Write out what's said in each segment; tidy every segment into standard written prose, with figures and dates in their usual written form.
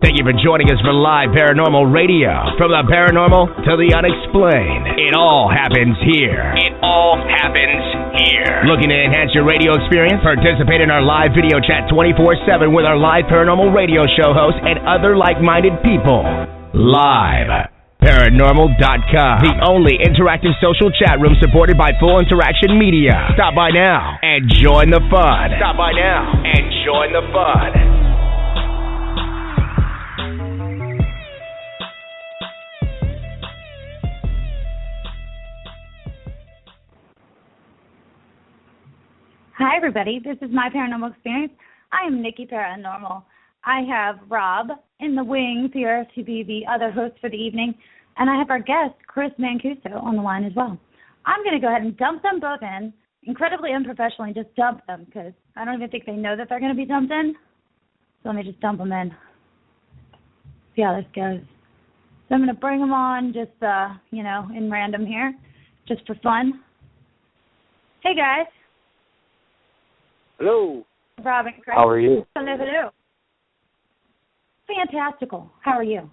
Thank you for joining us for live paranormal radio. From the paranormal to the unexplained, it all happens here. It all happens here. Looking to enhance your radio experience? Participate in our live video chat 24/7 with our live paranormal radio show hosts and other like-minded people. Live. ParaNormal.com, the only interactive social chat room supported by Full Interaction Media. Stop by now and join the fun. Stop by now and join the fun. Hi, everybody. This is my Paranormal Experience. I am Niki, ParaNormal. I have Rob in the wings here to be the other host for the evening, and I have our guest, Chris Mancuso, on the line as well. I'm going to go ahead and dump them both in, incredibly unprofessionally, just dump them, because I don't even think they know that they're going to be dumped in. So let me just dump them in. See how this goes. So I'm going to bring them on just, in random here, just for fun. Hey, guys. Hello. Rob and Chris. How are you? Hello. Fantastical. How are you?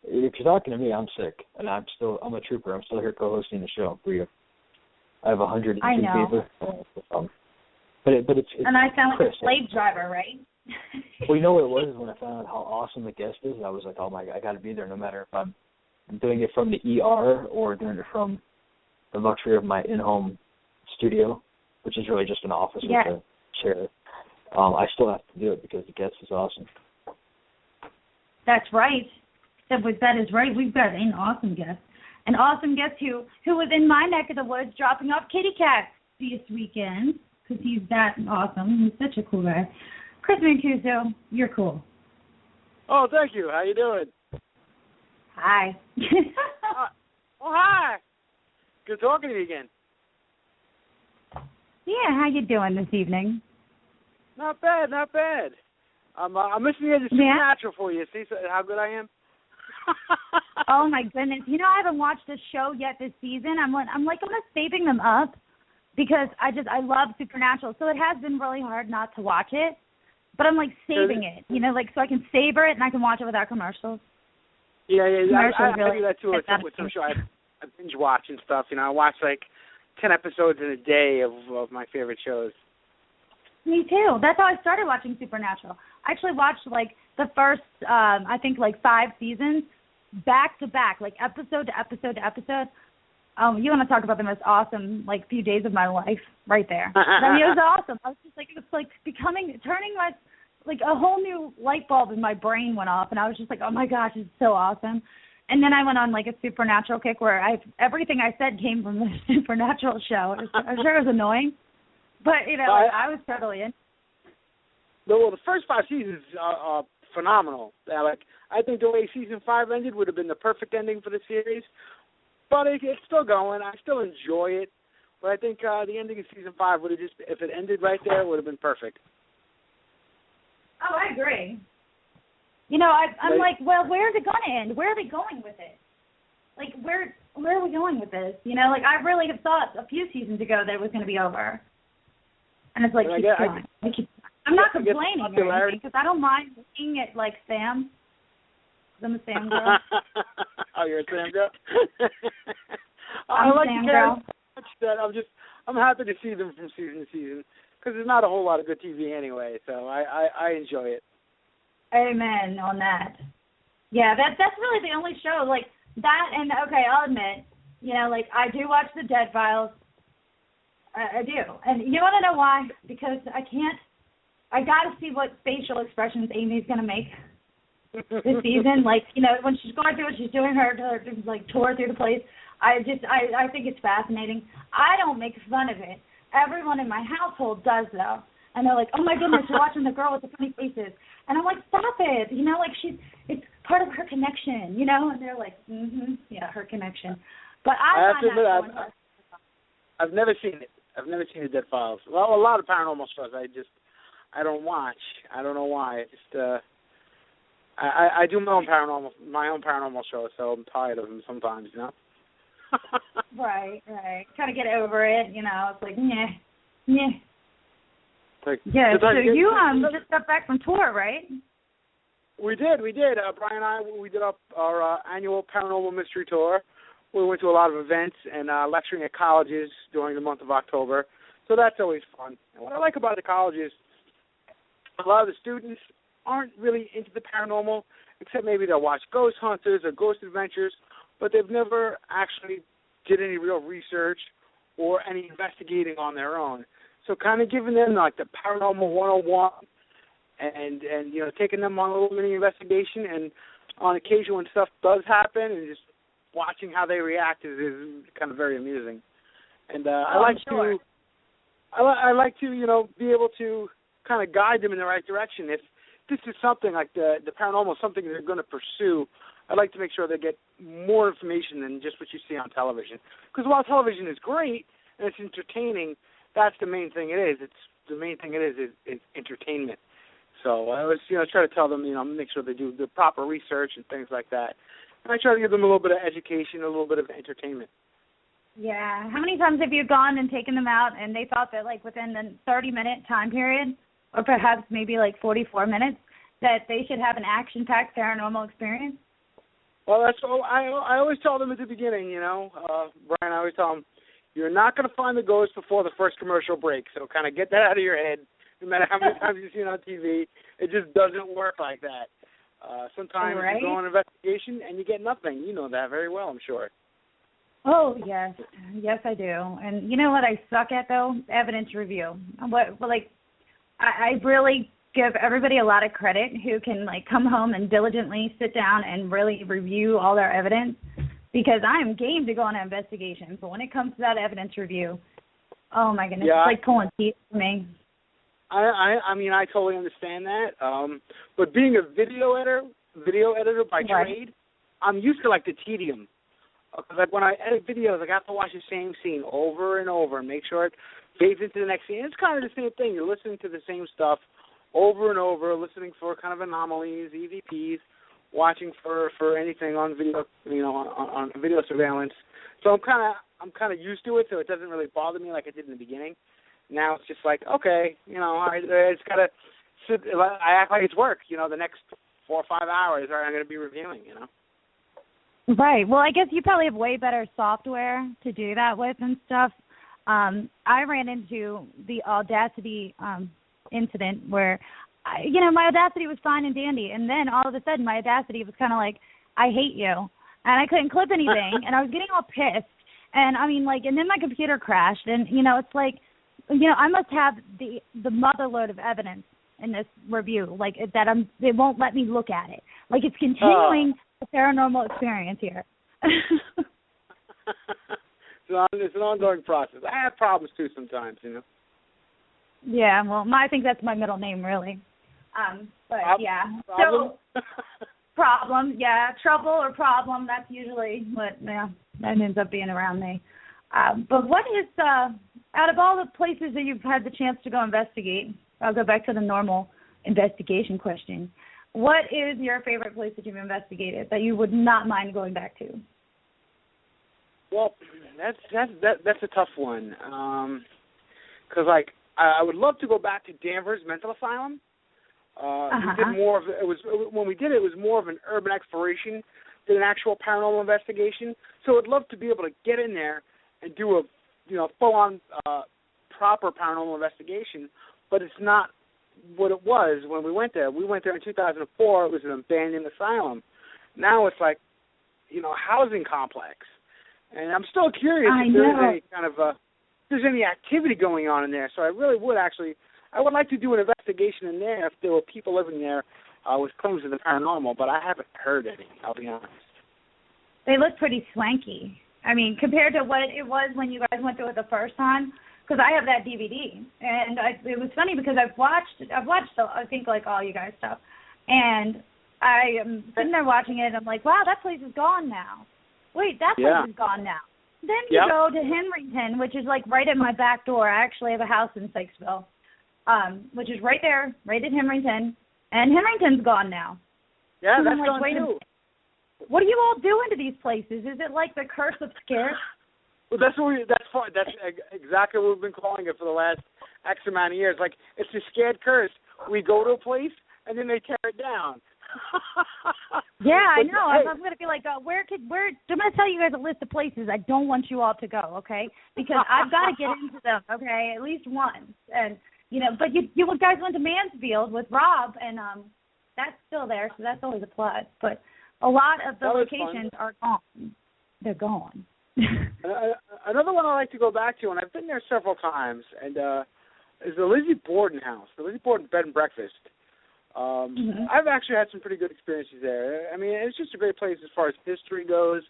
If you're talking to me, I'm sick, and I'm a trooper. I'm still here co-hosting the show for you. I have 102 people. But it's and I sound like Chris, a slave driver, right? Well, you know what it was when I found out how awesome the guest is? I was like, oh my God, I got to be there no matter if I'm doing it from the ER or doing it from the luxury of my in-home studio, which is really just an office with a chair. I still have to do it because the guest is awesome. That's right. That is right. We've got an awesome guest. An awesome guest who was in my neck of the woods dropping off kitty cats this weekend because he's that awesome. He's such a cool guy. Chris Mancuso, you're cool. Oh, thank you. How you doing? Hi. Hi. Good talking to you again. Yeah, how you doing this evening? Not bad. I'm listening to the Supernatural for you. See how good I am? Oh my goodness! You know, I haven't watched a show yet this season. I'm almost saving them up because I love Supernatural. So it has been really hard not to watch it, but I'm saving it. So I can savor it and I can watch it without commercials. Yeah. I do that too with some show. I binge watch and stuff. I watch 10 episodes in a day of my favorite shows. Me too. That's how I started watching Supernatural. I actually watched the first, 5 seasons back to back, episode to episode to episode. You want to talk about the most awesome few days of my life right there. It was awesome. I was just it was turning my a whole new light bulb in my brain went off, and I was just oh my gosh, it's so awesome. And then I went on a Supernatural kick where everything I said came from the Supernatural show. I'm sure it was annoying, but I was totally in. Well, the first 5 seasons are phenomenal. I think the way season 5 ended would have been the perfect ending for the series, but it's still going. I still enjoy it, but I think the ending of season 5 would have if it ended right there, it would have been perfect. Oh, I agree. I'm well, where is it going to end? Where are they going with it? Where are we going with this? I really have thought a few seasons ago that it was going to be over. And it's keep going. I'm not complaining or anything because I don't mind looking at Sam. I'm a Sam girl. Oh, you're a Sam girl? I'm a Sam girl. That I'm happy to see them from season to season because there's not a whole lot of good TV anyway, so I enjoy it. Amen on that. Yeah, that's really the only show that. And okay, I'll admit, I do watch the Dead Files. I do, and you want to know why? Because I got to see what facial expressions Amy's gonna make this season. When she's going through what she's doing, her tour through the place. I think it's fascinating. I don't make fun of it. Everyone in my household does though. And they're oh my goodness, you're watching the girl with the funny faces. And I'm stop it. It's part of her connection, And they're yeah, her connection. But I have to admit, I've never seen it. I've never seen the Dead Files. Well, a lot of paranormal shows I don't watch. I don't know why. I do my own paranormal show, so I'm tired of them sometimes, Right. Kind of get over it, It's yeah. Yeah, so you just got back from tour, right? We did. Brian and I, we did our annual Paranormal Mystery Tour. We went to a lot of events and lecturing at colleges during the month of October. So that's always fun. And what I like about the colleges, a lot of the students aren't really into the paranormal, except maybe they'll watch Ghost Hunters or Ghost Adventures, but they've never actually did any real research or any investigating on their own. So kind of giving them like the Paranormal 101 and taking them on a little mini investigation, and on occasion when stuff does happen, and just watching how they react is kind of very amusing. And I like to be able to kind of guide them in the right direction. If this is something like the paranormal, something they're going to pursue, I'd like to make sure they get more information than just what you see on television. Because while television is great and it's entertaining, that's the main thing it is. The main thing it is entertainment. So I always try to tell them, make sure they do the proper research and things like that. And I try to give them a little bit of education, a little bit of entertainment. Yeah. How many times have you gone and taken them out and they thought that like within the 30-minute time period, or perhaps maybe like 44 minutes, that they should have an action-packed paranormal experience? Well, that's what I always tell them at the beginning, Brian, I always tell them, you're not going to find the ghost before the first commercial break, so kind of get that out of your head. No matter how many times you've seen it on TV, it just doesn't work like that. Sometimes you go on an investigation and you get nothing. You know that very well, I'm sure. Oh, yes. Yes, I do. And you know what I suck at, though? Evidence review. I really give everybody a lot of credit who can, come home and diligently sit down and really review all their evidence, because I am game to go on an investigation. But when it comes to that evidence review, oh, my goodness, it's like pulling teeth for me. I mean, I totally understand that. But being a video editor by trade, I'm used to, the tedium. When I edit videos, I have to watch the same scene over and over and make sure it fades into the next scene. It's kind of the same thing. You're listening to the same stuff over and over, listening for kind of anomalies, EVPs, watching for anything on video, on video surveillance. So I'm kind of used to it, so it doesn't really bother me like it did in the beginning. Now it's just okay, I just gotta sit. I act like it's work. The next 4 or 5 hours, I'm going to be reviewing. Right. Well, I guess you probably have way better software to do that with and stuff. I ran into the Audacity incident where, my Audacity was fine and dandy, and then all of a sudden my Audacity was kind of like, I hate you, and I couldn't clip anything, and I was getting all pissed, and and then my computer crashed, and it's like, I must have the motherload of evidence in this review, it won't let me look at it. It's continuing the paranormal experience here. It's an ongoing process. I have problems too sometimes, Yeah, well, I think that's my middle name, really. Yeah. Problem? So, problem, yeah. Trouble or problem, that's usually what, that ends up being around me. But what is, out of all the places that you've had the chance to go investigate, I'll go back to the normal investigation question. What is your favorite place that you've investigated that you would not mind going back to? Well, that's a tough one. 'Cause I would love to go back to Danvers Mental Asylum. We did more of it. When we did it, it was more of an urban exploration than an actual paranormal investigation. So I'd love to be able to get in there and do a full-on proper paranormal investigation. But it's not what it was when we went there. We went there in 2004. It was an abandoned asylum. Now it's housing complex. And I'm still curious if there's any activity going on in there. So I really would I would like to do an investigation in there if there were people living there with claims of the paranormal, but I haven't heard any, I'll be honest. They look pretty swanky. I mean, compared to what it was when you guys went through it the first time, because I have that DVD, and it was funny because I've watched I think all you guys stuff, and I am sitting there watching it, and I'm like, wow, that place is gone now. Wait, that place is gone now. Then you go to Henrington, which is right at my back door. I actually have a house in Sykesville, which is right there, right at Henrington, and Henrington's gone now. Yeah, and that's gone too. What are you all doing to these places? Is it like the curse of scared? Well, that's exactly what we've been calling it for the last X amount of years. Like, it's a scared curse. We go to a place, and then they tear it down. Yeah, I know. Hey. I'm going to be like, I'm going to tell you guys a list of places I don't want you all to go, okay? Because I've got to get into them, okay, at least once. And, but you guys went to Mansfield with Rob, and that's still there, so that's always a plus. But a lot of the locations are gone. They're gone. Another one I like to go back to, and I've been there several times, and is the Lizzie Borden house, the Lizzie Borden bed and breakfast. I've actually had some pretty good experiences there. I mean, it's just a great place as far as history goes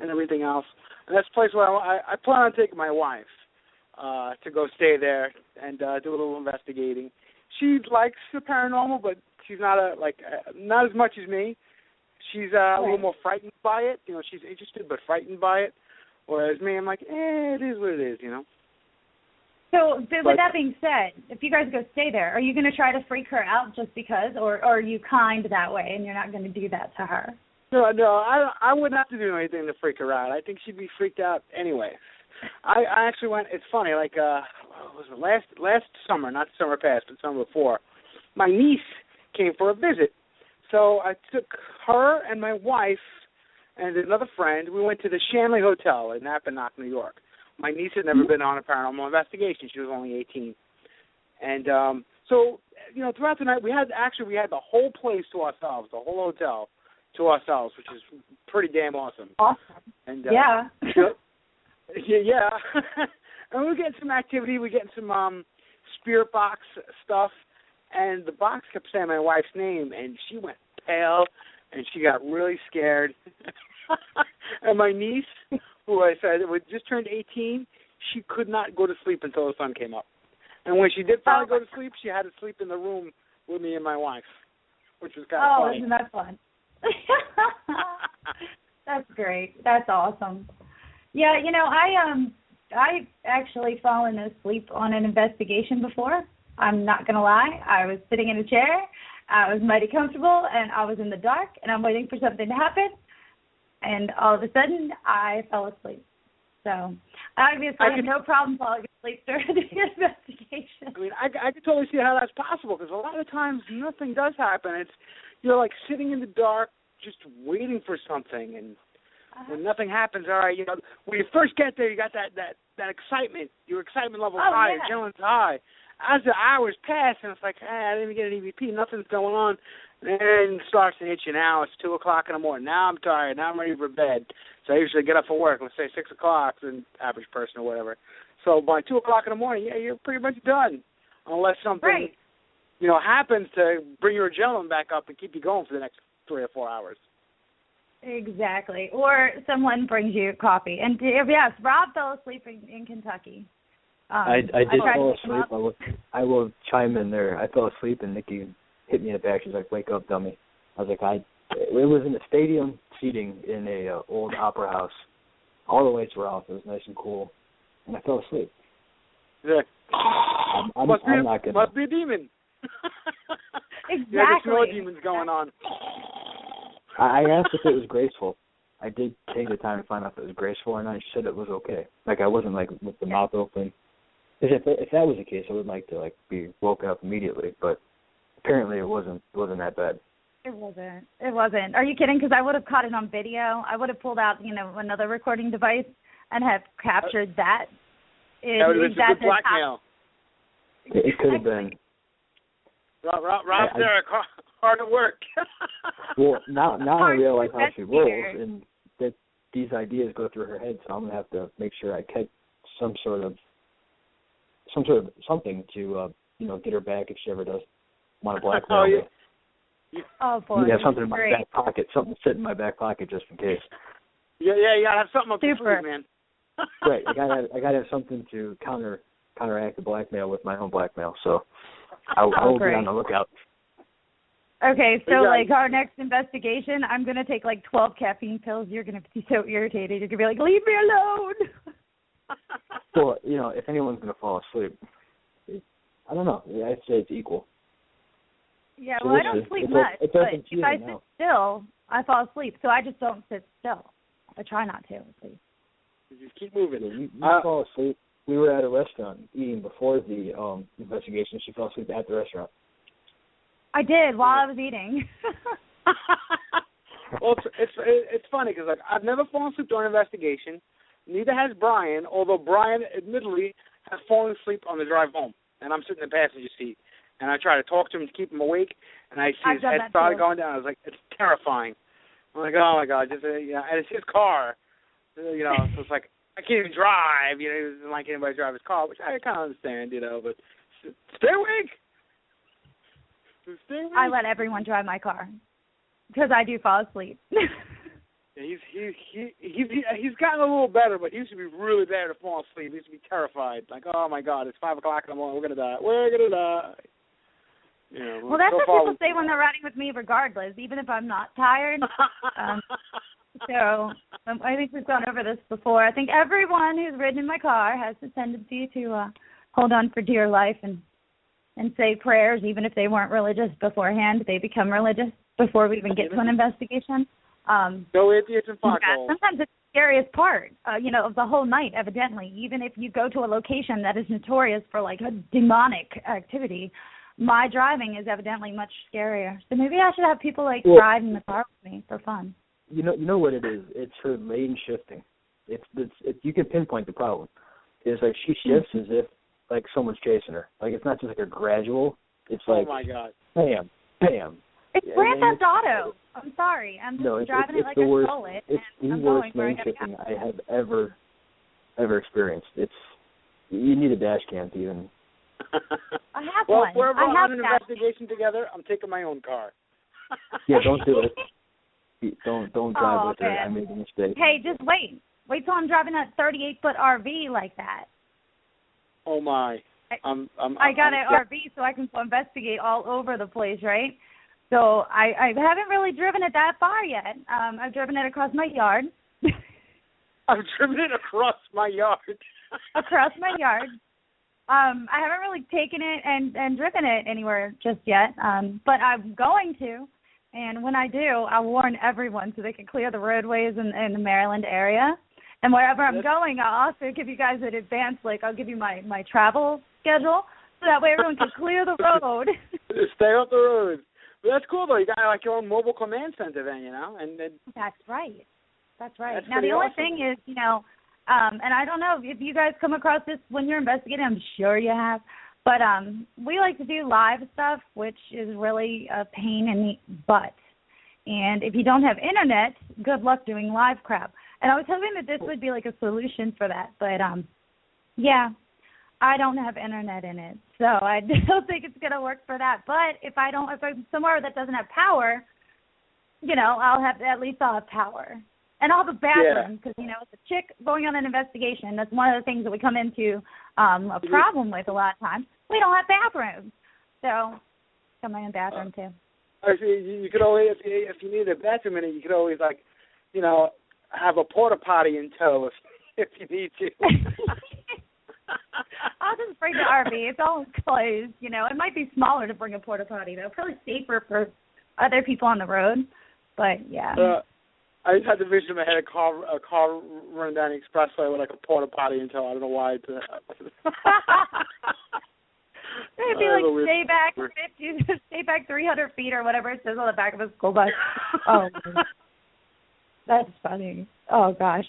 and everything else. And that's a place where I plan on taking my wife to go stay there and do a little investigating. She likes the paranormal, but she's not not as much as me. She's a little more frightened by it. She's interested but frightened by it. Whereas me, I'm like, it is what it is, So, with that being said, if you guys go stay there, are you going to try to freak her out just because, or are you kind that way and you're not going to do that to her? No, I wouldn't have to do anything to freak her out. I think she'd be freaked out anyway. I actually went, it's funny, what was it, last summer, not the summer past, but summer before, my niece came for a visit. So I took her and my wife and another friend. We went to the Shanley Hotel in Appomattox, New York. My niece had never been on a paranormal investigation. She was only 18. And so, throughout the night, we had the whole place to ourselves, the whole hotel to ourselves, which is pretty damn awesome. Awesome. And, yeah. yeah. And we're getting some activity. We're getting some spirit box stuff. And the box kept saying my wife's name, and she went pale, and she got really scared. And my niece, who I said just turned 18, she could not go to sleep until the sun came up. And when she did finally go to sleep, she had to sleep in the room with me and my wife, which was kind of funny. Oh, isn't that fun? That's great. That's awesome. Yeah, I actually fallen asleep on an investigation before. I'm not going to lie. I was sitting in a chair. I was mighty comfortable, and I was in the dark, and I'm waiting for something to happen. And all of a sudden, I fell asleep. So, obviously, I had no problem falling asleep during the investigation. I mean, I could totally see how that's possible, because a lot of times nothing does happen. It's, you're like sitting in the dark, just waiting for something, and when nothing happens, all right, when you first get there, you got that excitement. Your excitement level's high, your adrenaline's high. As the hours pass, and it's like, I didn't even get an EVP, nothing's going on, and it starts to hit you now. It's 2 o'clock in the morning. Now I'm tired. Now I'm ready for bed. So I usually get up for work, let's say 6 o'clock, an average person or whatever. So by 2 o'clock in the morning, you're pretty much done, unless something, happens to bring your adrenaline back up and keep you going for the next 3 or 4 hours. Exactly. Or someone brings you coffee. And yes, Rob fell asleep in Kentucky. I did fall asleep. I will chime in there. I fell asleep, and Niki hit me in the back. She's like, "Wake up, dummy!" I was like, It was in a stadium seating in a old opera house. All the lights were off. It was nice and cool, and I fell asleep. Yeah. I'm not gonna. Must be a demon. Exactly. Yeah, there's no demons going on. I asked if it was graceful. I did take the time to find out if it was graceful, and I said it was okay. Like, I wasn't with the mouth open. Because if that was the case, I would like to be woken up immediately. But apparently, it wasn't that bad. It wasn't. Are you kidding? Because I would have caught it on video. I would have pulled out another recording device and have captured that. That would have been some good blackmail. It could have been. Rob Szarek, hard at work. Well, now I realize how she rolls, and that these ideas go through her head. So I'm gonna have to make sure I catch something to get her back if she ever does want to blackmail me. Oh boy! You have something in my back pocket, something sit in my back pocket just in case. Yeah, you gotta have something up your sleeve, man. Right, I gotta have something to counteract the blackmail with my own blackmail. So I will be on the lookout. Okay, so our next investigation, I'm gonna take 12 caffeine pills. You're gonna be so irritated. You're gonna be like, "Leave me alone." Well, if anyone's gonna fall asleep, I don't know. I'd say it's equal. Yeah, well, I don't sleep much, but if I sit still, I fall asleep. So I just don't sit still. I try not to, at least. You just keep moving. You fall asleep. we were at a restaurant eating before the investigation. She fell asleep at the restaurant. I did while I was eating. Well, it's funny because like I've never fallen asleep during an investigation. Neither has Brian, although Brian admittedly has fallen asleep on the drive home, and I'm sitting in the passenger seat, and I try to talk to him to keep him awake, and I see his head started going down. I was like, it's terrifying. I'm like, oh my God, just and it's his car, so it's like I can't even drive. He doesn't like anybody to drive his car, which I kind of understand, but stay awake. Stay awake. I let everyone drive my car because I do fall asleep. He's gotten a little better, but he used to be really bad at falling asleep. He used to be terrified, like, oh my God, it's 5 o'clock in the morning, we're gonna die. Well, that's what people say when they're riding with me, regardless, even if I'm not tired. So I think we've gone over this before. I think everyone who's ridden in my car has the tendency to hold on for dear life and say prayers, even if they weren't religious beforehand. They become religious before we even get to an investigation. No atheists and foxholes. Sometimes it's the scariest part, of the whole night, evidently. Even if you go to a location that is notorious for, like, a demonic activity, my driving is evidently much scarier. So maybe I should have people, ride in the car with me for fun. You know what it is? It's her lane shifting. It's you can pinpoint the problem. It's like she shifts as if, like, someone's chasing her. Like, it's not just, like, a gradual. It's like, oh, my God. Bam, bam. It's Grand Theft Auto. I'm sorry. I'm just driving it like I stole it. It's the worst lane shifting I have ever experienced. You need a dash cam to even. I have one. Well, if we're ever on an investigation together, I'm taking my own car. Yeah, don't do it. Don't drive with her. I made a mistake. Hey, just wait. Wait till I'm driving that 38-foot RV like that. Oh my! I got an RV so I can investigate all over the place, right? So I haven't really driven it that far yet. I've driven it across my yard. I've driven it across my yard. Across my yard. I haven't really taken it and driven it anywhere just yet, but I'm going to. And when I do, I'll warn everyone so they can clear the roadways in the Maryland area. And wherever I'm going, I'll also give you guys an advance, I'll give you my travel schedule so that way everyone can clear the road. Stay off the road. But that's cool, though. You got, your own mobile command center then, And That's right. That's right. That's now, the only awesome. thing is, and I don't know if you guys come across this when you're investigating. I'm sure you have. But we like to do live stuff, which is really a pain in the butt. And if you don't have internet, good luck doing live crap. And I was hoping that this would be like a solution for that. But, yeah, I don't have internet in it. So I don't think it's going to work for that. But if I'm somewhere that doesn't have power, I'll have power. And I'll have a bathroom because, as a chick going on an investigation, that's one of the things that we come into a problem with a lot of times. We don't have bathrooms. So I got my own bathroom, too. Actually, you could always, if you need a bathroom in it, you could always, have a porta potty in tow if you need to. I'll just bring the RV. It's all enclosed, It might be smaller to bring a porta potty, though. Probably safer for other people on the road. But, yeah. I just had the vision in my head, a car running down the expressway with, a porta potty in tow. I don't know why. It'd be stay back 300 feet or whatever it says on the back of a school bus. Oh, that's funny. Oh, gosh.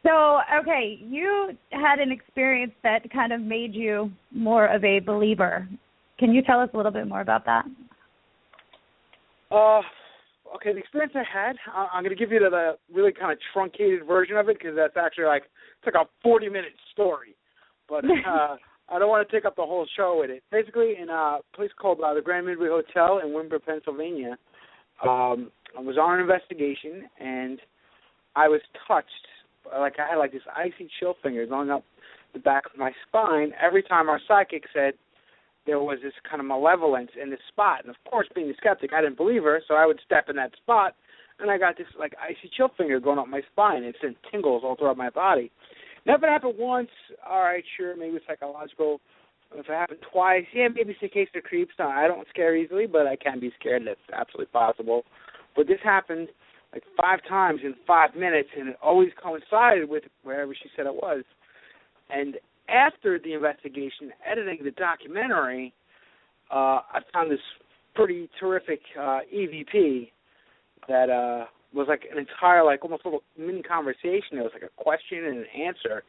So, okay, you had an experience that kind of made you more of a believer. Can you tell us a little bit more about that? Okay, the experience I had, I'm going to give you the really kind of truncated version of it because that's actually it's like a 40-minute story. But I don't want to take up the whole show with it. Basically, in a place called the Grand Midway Hotel in Wimber, Pennsylvania, I was on an investigation, and I was touched. I had this icy chill finger going up the back of my spine every time our psychic said there was this kind of malevolence in this spot. And, of course, being a skeptic, I didn't believe her, so I would step in that spot, and I got this, icy chill finger going up my spine. It sent tingles all throughout my body. Now, if it happened once, all right, sure, maybe it's psychological. If it happened twice, yeah, maybe it's a case of creeps. No, I don't scare easily, but I can be scared. That's absolutely possible. But this happened 5 times in 5 minutes, and it always coincided with wherever she said it was. And after the investigation, editing the documentary, I found this pretty terrific EVP that was like an entire, like almost little mini conversation. It was like a question and an answer.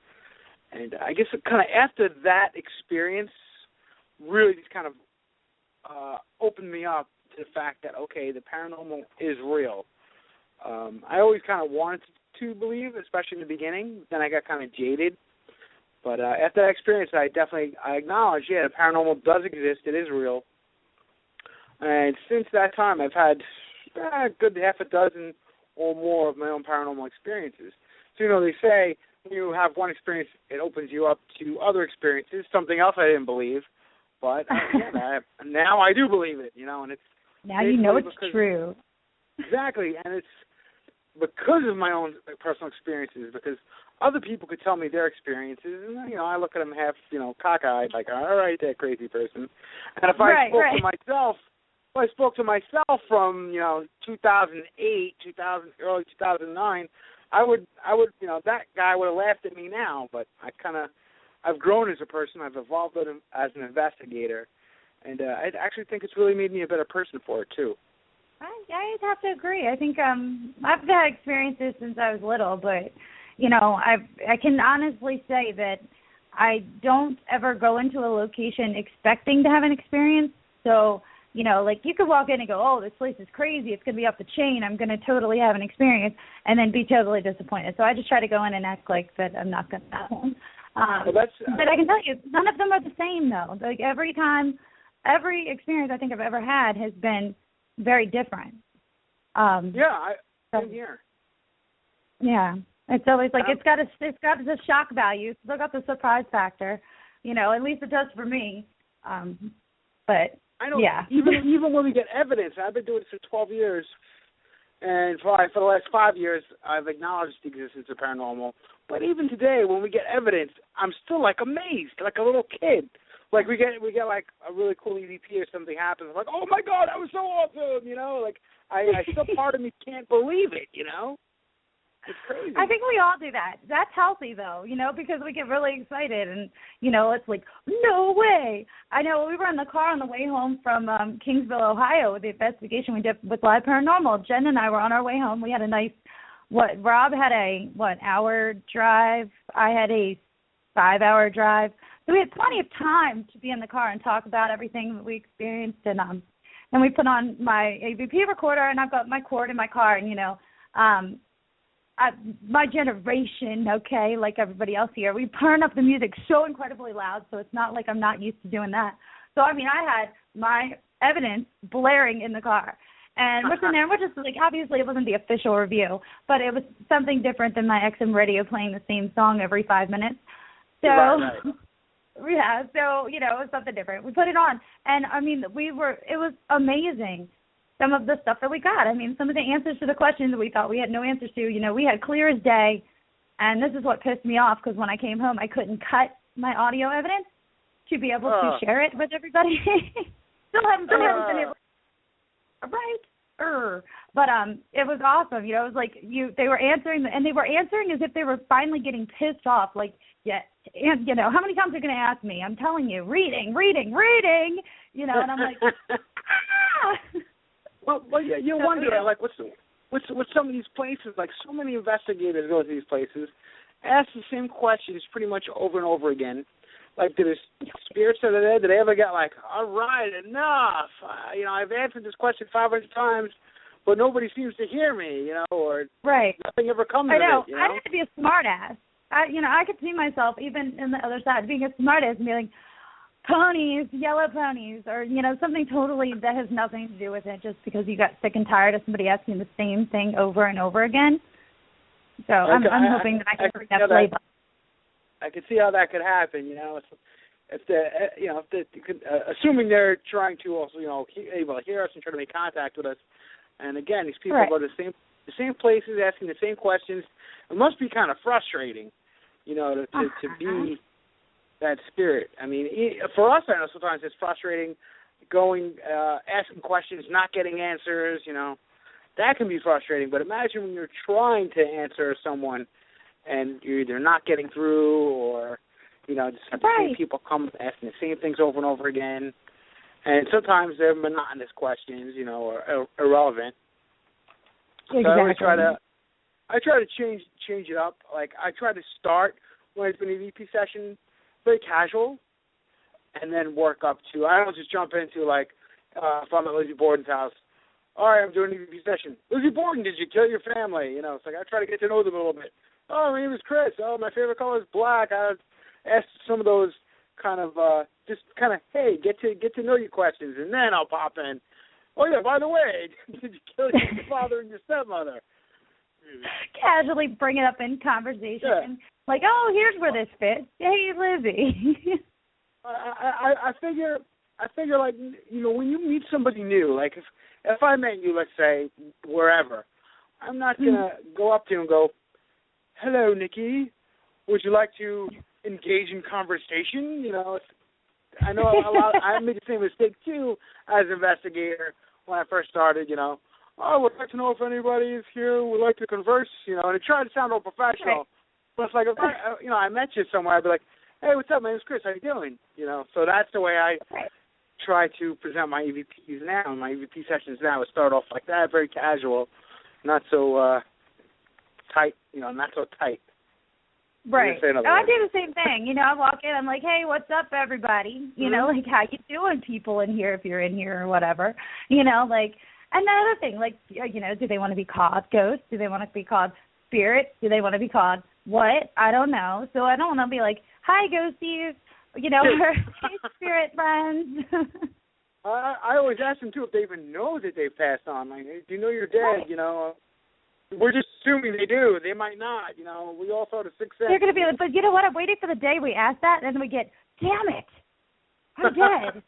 And I guess it kind of after that experience really just kind of opened me up to the fact that, okay, the paranormal is real. I always kind of wanted to believe, especially in the beginning. Then I got kind of jaded. But after that experience, I acknowledge, yeah, the paranormal does exist. It is real. And since that time, I've had a good half a dozen or more of my own paranormal experiences. So, they say when you have one experience, it opens you up to other experiences, something else I didn't believe. But, now I do believe it, and it's... Now you know it's true. Exactly, and it's because of my own personal experiences, because other people could tell me their experiences, and, I look at them half, cockeyed, like, all right, that crazy person. And if I spoke to myself from, 2008, early 2009, I would, that guy would have laughed at me now, but I've grown as a person. I've evolved as an investigator, and I actually think it's really made me a better person for it, too. I'd have to agree. I think I've had experiences since I was little, but, I can honestly say that I don't ever go into a location expecting to have an experience. So, like you could walk in and go, oh, this place is crazy. It's going to be off the chain. I'm going to totally have an experience, and then be totally disappointed. So I just try to go in and act like that I'm not going to have one. But I can tell you, none of them are the same, though. Like every experience I think I've ever had has been very different. I'm here. Yeah, it's always like it's got the shock value. It's still got the surprise factor. At least it does for me. But I know. Yeah. Even when we get evidence, I've been doing this for 12 years, and for the last 5 years, I've acknowledged the existence of paranormal. But even today, when we get evidence, I'm still like amazed, like a little kid. Like we get like a really cool EVP or something happens. I'm like, oh my God, that was so awesome, Like I still part of me can't believe it, It's crazy. I think we all do that. That's healthy though, because we get really excited and it's like, no way. I know we were in the car on the way home from Kingsville, Ohio with the investigation we did with Live Paranormal. Jen and I were on our way home. We had a nice Rob had a hour drive. I had a 5-hour drive. So we had plenty of time to be in the car and talk about everything that we experienced. And we put on my AVP recorder, and I've got my cord in my car. And, my generation, okay, like everybody else here, we turn up the music so incredibly loud, so it's not like I'm not used to doing that. So, I had my evidence blaring in the car. And we're sitting there, and we're just like, obviously it wasn't the official review, but it was something different than my XM radio playing the same song every 5 minutes. So... Right. Yeah, so, it was something different. We put it on, and, it was amazing, some of the stuff that we got. Some of the answers to the questions that we thought we had no answers to, we had clear as day, and this is what pissed me off, because when I came home, I couldn't cut my audio evidence to be able to share it with everybody. Still haven't been able to. Right. But it was awesome. It was like they were answering, and they were answering as if they were finally getting pissed off, like, yeah, and, how many times are you going to ask me? I'm telling you, reading, and I'm like, ah! Well, you wonder, like, what's some of these places, like, so many investigators go to these places, ask the same questions pretty much over and over again. Like, do the spirits that are there, do they ever get like, all right, enough? I've answered this question 500 times, but nobody seems to hear me, or nothing ever comes of it. I have to be a smart ass. I could see myself, even in the other side, being a smart ass and being like, ponies, yellow ponies, or, something totally that has nothing to do with it just because you got sick and tired of somebody asking the same thing over and over again. So I'm hoping that I can bring that flavor. I could see how that could happen, assuming they're trying to also, able to hear us and try to make contact with us. And again, these people go to the same places, asking the same questions. It must be kind of frustrating, to be that spirit. For us, I know sometimes it's frustrating going, asking questions, not getting answers, that can be frustrating. But imagine when you're trying to answer someone and you're either not getting through or, just have the same people come asking the same things over and over again. And sometimes they're monotonous questions, or irrelevant. Exactly. So I try to change it up. Like, I try to start when I do an EVP session very casual, and then work up to. I don't just jump into, like, if I'm at Lizzie Borden's house. All right, I'm doing an EVP session. Lizzie Borden, did you kill your family? It's like I try to get to know them a little bit. Oh, my name is Chris. Oh, my favorite color is black. I ask some of those kind of hey, get to know you questions, and then I'll pop in. Oh yeah, by the way, did you kill your father and your stepmother? Casually bring it up in conversation, like, oh, here's where this fits. Hey, Lizzie. I figure like when you meet somebody new, like if I met you, let's say wherever, I'm not gonna go up to you and go, hello, Niki, would you like to engage in conversation? I know I made the same mistake too as an investigator when I first started. I would like to know if anybody is here who would like to converse. And I try to sound all professional, right. But it's like if I met you somewhere, I'd be like, hey, what's up? My name's Chris. How you doing? So that's the way I try to present my EVPs now. My EVP sessions now would start off like that, very casual, not so tight. Not so tight. Right. I do the same thing. I walk in, I'm like, hey, what's up, everybody? Like, how you doing, people in here, if you're in here or whatever? Like, and the other thing, like, do they want to be called ghosts? Do they want to be called spirits? Do they want to be called what? I don't know. So I don't want to be like, hi, ghosties, hey, spirit friends. I always ask them, too, if they even know that they've passed on. Like, hey, do you know you're dead, Right. We're just assuming they do. They might not. We all thought of 6 cents. They're going to be like, but you know what? I'm waiting for the day we ask that, and then we get, damn it, I'm dead.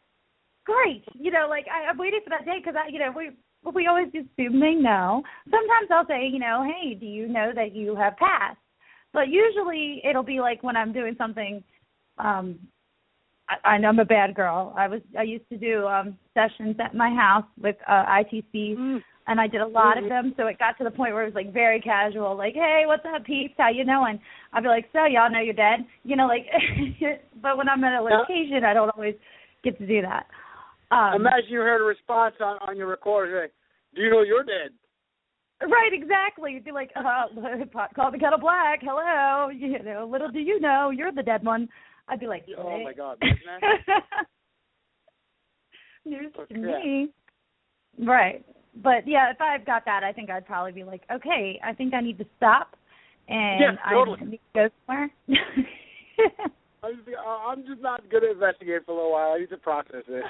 Great. Like, I'm waiting for that day because, we always assume they know. Sometimes I'll say, hey, do you know that you have passed? But usually it'll be like when I'm doing something, I'm a bad girl. I used to do sessions at my house with ITC. And I did a lot of them, so it got to the point where it was, like, very casual, like, hey, what's up, peeps, how you doing? I'd be like, so, y'all know you're dead? But when I'm at a location, I don't always get to do that. Imagine you heard a response on your recorder saying, do you know you're dead? Right, exactly. You'd be like, call the kettle black, hello, little do you know, you're the dead one. I'd be like, oh, my God, news to me. Right. But, yeah, if I've got that, I think I'd probably be like, okay, I think I need to stop, and totally. I need to go somewhere. I'm just not good at investigating for a little while. I need to process it.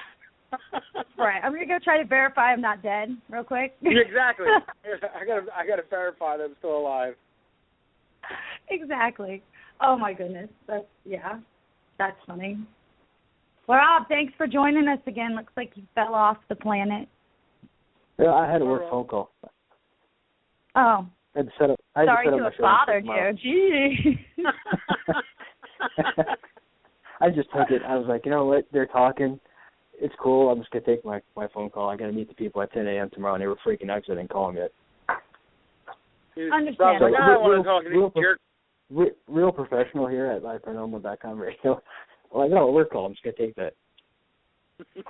Right. I'm going to go try to verify I'm not dead real quick. Yeah, exactly. I got to verify that I'm still alive. Exactly. Oh, my goodness. That's funny. Well, Rob, thanks for joining us again. Looks like you fell off the planet. Yeah, I had a work phone call. Oh. I had to set up. Sorry to have bothered you. Gee. I just took it. I was like, you know what? They're talking. It's cool. I'm just going to take my phone call. I got to meet the people at 10 a.m. tomorrow, and they were freaking out because I didn't call them yet. Understandable. Real professional here at ParaNormal.com radio. Well, I got a work call. I'm just going to take that.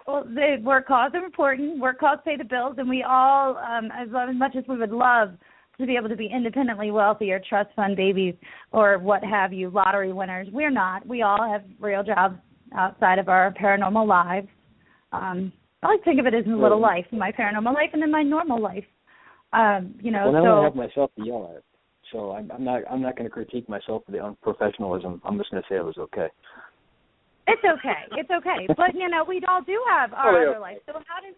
Well, the work calls are important. Work calls pay the bills, and we all, as much as we would love to be able to be independently wealthy or trust fund babies or what have you, lottery winners, we're not. We all have real jobs outside of our paranormal lives. I like to think of it as a little life, my paranormal life and then my normal life. Well, I don't have myself to yell at, so I'm not going to critique myself for the unprofessionalism. I'm just going to say it was okay. It's okay. But, we all do have our other life. So how does,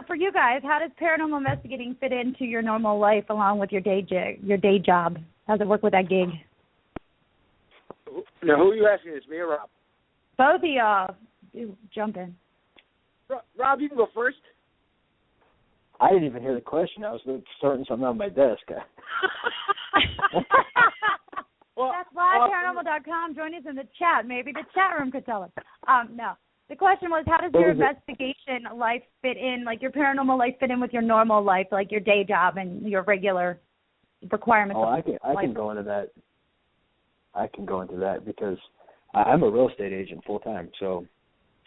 for you guys, how does paranormal investigating fit into your normal life along with your day job? How does it work with that gig? Now, who are you asking? Is me or Rob? Both of y'all. Jump in. Rob, you can go first. I didn't even hear the question. I was starting something on my desk. Well, that's liveparanormal.com. Join us in the chat. Maybe the chat room could tell us. No. The question was, how does your investigation life fit in, like your paranormal life fit in with your normal life, like your day job and your regular requirements? I can go into that. I can go into that because I'm a real estate agent full time, so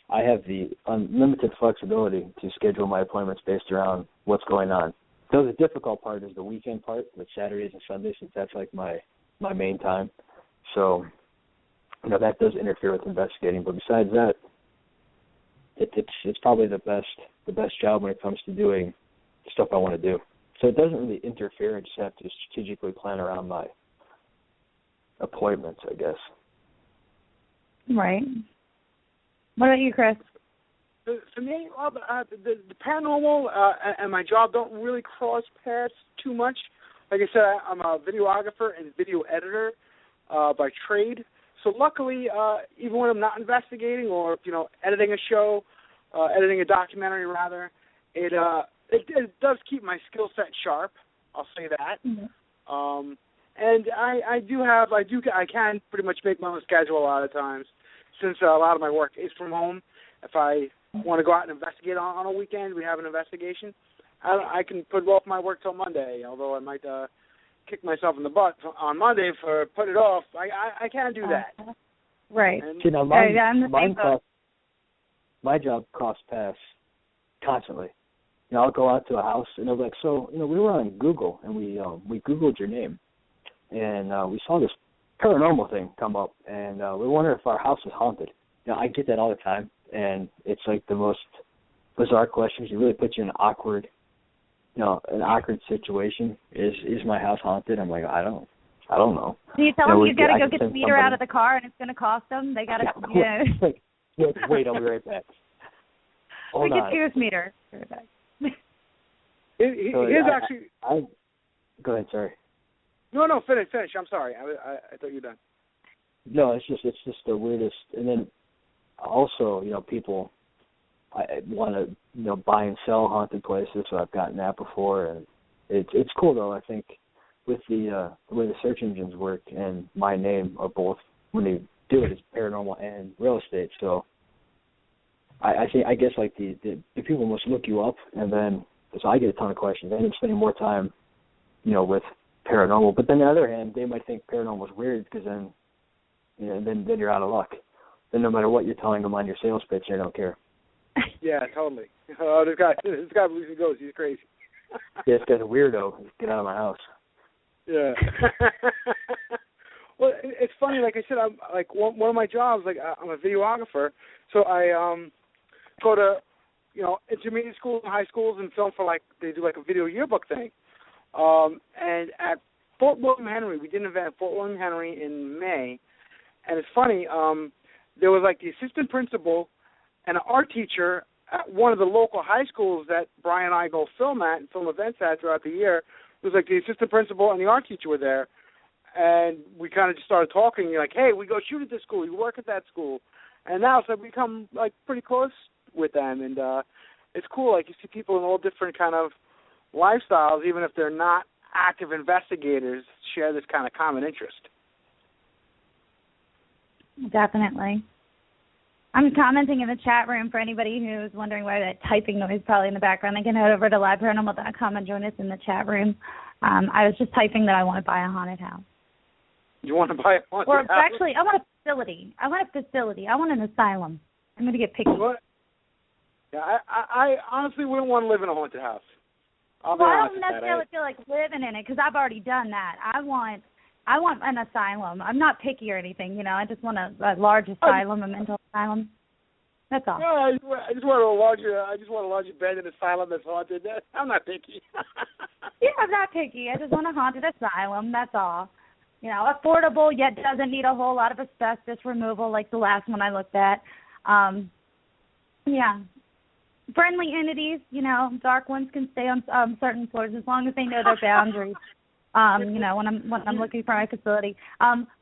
I have the unlimited flexibility to schedule my appointments based around what's going on. So the difficult part is the weekend part, with Saturdays and Sundays, since that's like my main time. So, that does interfere with investigating. But besides that, it's probably the best job when it comes to doing stuff I want to do. So it doesn't really interfere. I just have to strategically plan around my appointments, I guess. Right. What about you, Chris? For me, the paranormal and my job don't really cross paths too much. Like I said, I'm a videographer and video editor by trade. So luckily, even when I'm not investigating or editing a show, editing a documentary rather, it does keep my skill set sharp. I'll say that. Mm-hmm. And I can pretty much make my own schedule a lot of times, since a lot of my work is from home. If I want to go out and investigate on a weekend, we have an investigation, I can put off my work till Monday, although I might kick myself in the butt on Monday for put it off. I can do that. Right. And, my job cross paths constantly. I'll go out to a house and they're like, so, we were on Google and we Googled your name and we saw this paranormal thing come up and we wonder if our house is haunted. I get that all the time, and it's like the most bizarre questions. It really puts you in an awkward situation. Is my house haunted? I'm like, I don't know. Do you tell them you got to go get the meter out of the car and it's going to cost them? They got to, Wait, I'll be right back. Hold on. We get meter. Go ahead, sorry. No, finish. I'm sorry. I thought you were done. No, it's just the weirdest. And then also, people want to buy and sell haunted places, so I've gotten that before, and it's cool though. I think with the way the search engines work and my name are both, when they do it, it's paranormal and real estate. So I guess like the people must look you up, and then so I get a ton of questions. I end up spending more time, with paranormal. But then on the other hand, they might think paranormal is weird because then then you're out of luck. Then no matter what you're telling them on your sales pitch, they don't care. Yeah, totally. Oh, this guy believes in ghosts. He's crazy. Yeah, this guy's a weirdo. Get out of my house. Yeah. Well, it's funny. Like I said, I'm like one of my jobs. Like I'm a videographer, so I go to intermediate schools and high schools and film for they do a video yearbook thing. And at Fort William Henry, we did an event at Fort William Henry in May, and it's funny. There was the assistant principal and an art teacher at one of the local high schools that Brian and I go film at and film events at throughout the year. It was the assistant principal and the art teacher were there, and we kind of just started talking. You're like, hey, we go shoot at this school. You work at that school, and now it's we become pretty close with them, and it's cool. You see people in all different kind of lifestyles, even if they're not active investigators, share this kind of common interest. Definitely. I'm commenting in the chat room for anybody who's wondering why that typing noise is probably in the background. They can head over to liveparanormal.com and join us in the chat room. I was just typing that I want to buy a haunted house. You want to buy a haunted house? Or actually, I want a facility. I want an asylum. I'm going to get picky. What? Yeah, I honestly wouldn't want to live in a haunted house. I don't necessarily feel like living in it because I've already done that. I want an asylum. I'm not picky or anything, I just want a large asylum, a mental asylum. That's all. No, I just want a large abandoned asylum that's haunted. I'm not picky. Yeah, I'm not picky. I just want a haunted asylum. That's all. Affordable yet doesn't need a whole lot of asbestos removal like the last one I looked at. Yeah. Friendly entities, dark ones can stay on certain floors as long as they know their boundaries. When I'm looking for my facility.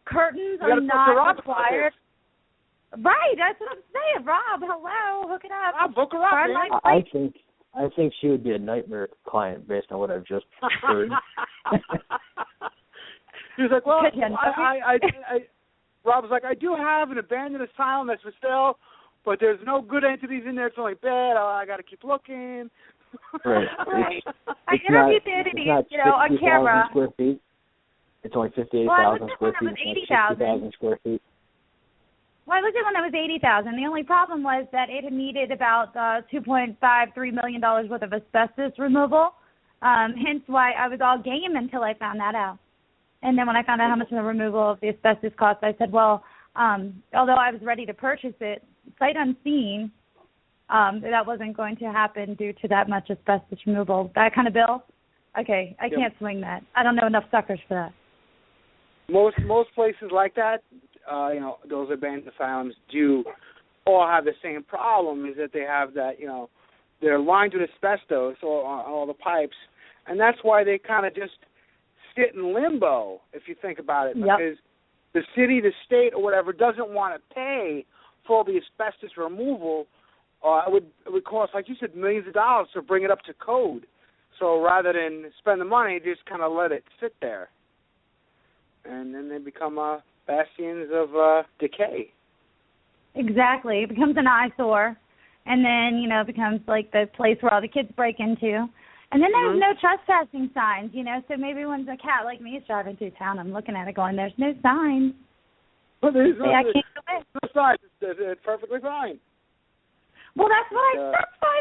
Curtains are not required. Right, that's what I'm saying. Rob, hello, hook it up. I'll book her up. I think she would be a nightmare client based on what I've just heard. He was like, well, Rob was like, I do have an abandoned asylum that's for sale, but there's no good entities in there. It's only bad. I got to keep looking. Right. I interviewed the entities, on camera. Square feet. It's only 58,000 square feet. It's 60,000 square feet. Well, I looked at one that was $80,000. The only problem was that it had needed about $2.53 million worth of asbestos removal. Hence why I was all game until I found that out. And then when I found out how much the removal of the asbestos cost, I said, well, although I was ready to purchase it, sight unseen, that wasn't going to happen due to that much asbestos removal. That kind of bill? Okay, I can't swing that. I don't know enough suckers for that. Most places like that, those abandoned asylums do all have the same problem, is that they have that, they're lined with asbestos on all the pipes, and that's why they kind of just sit in limbo, if you think about it, because the city, the state, or whatever doesn't want to pay for all the asbestos removal. It would cost, like you said, millions of dollars to bring it up to code. So rather than spend the money, just kind of let it sit there. And then they become bastions of decay. Exactly. It becomes an eyesore. And then, it becomes like the place where all the kids break into. And then there's no trespassing signs, so maybe when a cat like me is driving through town, I'm looking at it going, there's no signs. Well, I can't go in. No signs. It's perfectly fine. Well, that's what I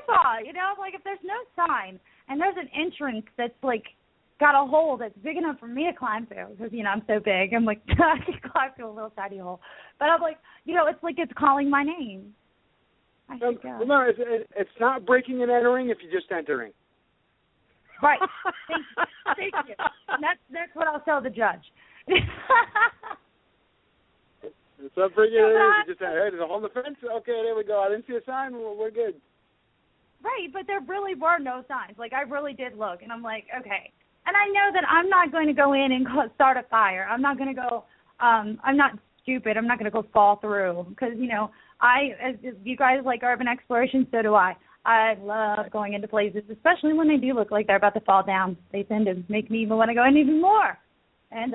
thought, like if there's no sign and there's an entrance that's like got a hole that's big enough for me to climb through because, I'm so big. I'm like, I can climb through a little tiny hole. But I'm like, it's like it's calling my name. I should go. Remember, it's not breaking and entering if you're just entering. Right. Thank you. And that's what I'll tell the judge. It's not breaking and entering. You just hey, there's a hole in the fence. Okay, there we go. I didn't see a sign. We're good. Right, but there really were no signs. Like, I really did look, and I'm like, okay. And I know that I'm not going to go in and start a fire. I'm not going to go, I'm not stupid. I'm not going to go fall through because, as you guys like urban exploration, so do I. I love going into places, especially when they do look like they're about to fall down. They tend to make me even want to go in even more. And,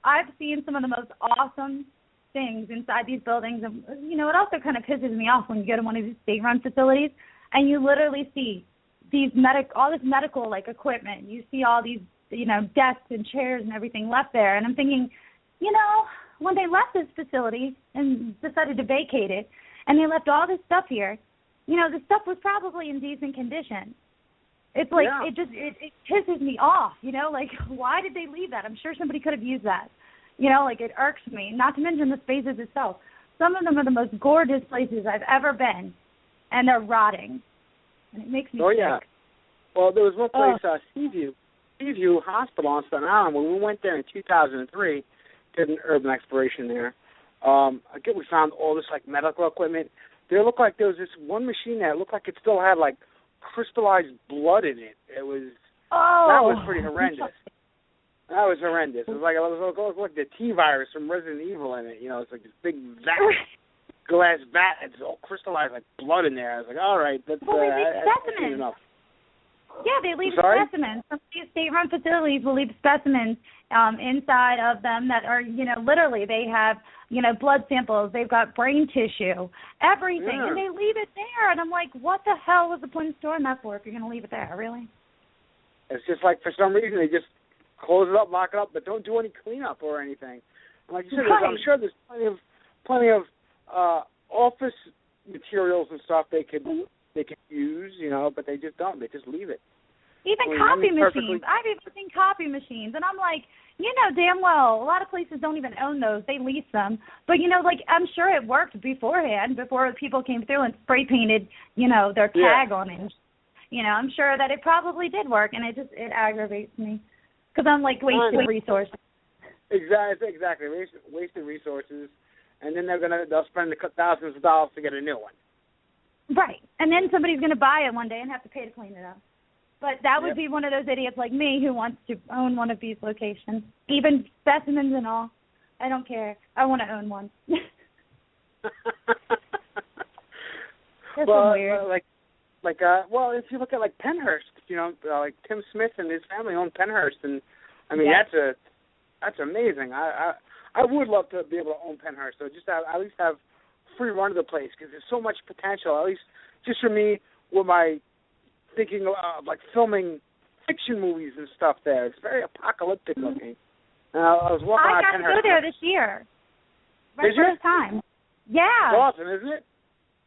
I've seen some of the most awesome things inside these buildings. And, it also kind of pisses me off when you go to one of these state-run facilities and you literally see all this medical, like, equipment. You see all these, desks and chairs and everything left there. And I'm thinking, when they left this facility and decided to vacate it, and they left all this stuff here, the stuff was probably in decent condition. It's like, it pisses me off, like, why did they leave that? I'm sure somebody could have used that. It irks me, not to mention the spaces itself. Some of them are the most gorgeous places I've ever been, and they're rotting. And it makes me sick. Yeah. Well, there was one place, Seaview Hospital on Staten Island, when we went there in 2003, did an urban exploration there. Again, we found all this, like, medical equipment. There looked like there was this one machine that looked like it still had, like, crystallized blood in it. That was pretty horrendous. That was horrendous. It was like the T-virus from Resident Evil in it. It's like this big glass vat. It's all crystallized, like, blood in there. I was like, all right, that's enough. Yeah, they leave specimens. Some of these state-run facilities will leave specimens inside of them that are, literally they have, blood samples. They've got brain tissue, everything, and they leave it there. And I'm like, what the hell was the point of storing that for if you're going to leave it there, really? It's just like for some reason they just close it up, lock it up, but don't do any cleanup or anything. And like you said, I'm sure there's plenty of office materials and stuff they could use, but they just don't. They just leave it. Even copy machines. I've even seen copy machines, and I'm like, damn well, a lot of places don't even own those. They lease them. But, I'm sure it worked beforehand, before people came through and spray painted, their tag on it. I'm sure that it probably did work, and it aggravates me because I'm like wasting resources. Exactly. Wasting resources, and then they'll spend thousands of dollars to get a new one. Right, and then somebody's going to buy it one day and have to pay to clean it up. But that would be one of those idiots like me who wants to own one of these locations, even specimens and all. I don't care. I want to own one. That's weird. If you look at like Penhurst, like Tim Smith and his family own Penhurst, and I mean that's amazing. I would love to be able to own Penhurst, so just at least have free run of the place because there's so much potential. At least just for me, with my thinking of like filming fiction movies and stuff there. It's very apocalyptic looking. I was walking I got to go there this year. my first time. Yeah. It's awesome, isn't it?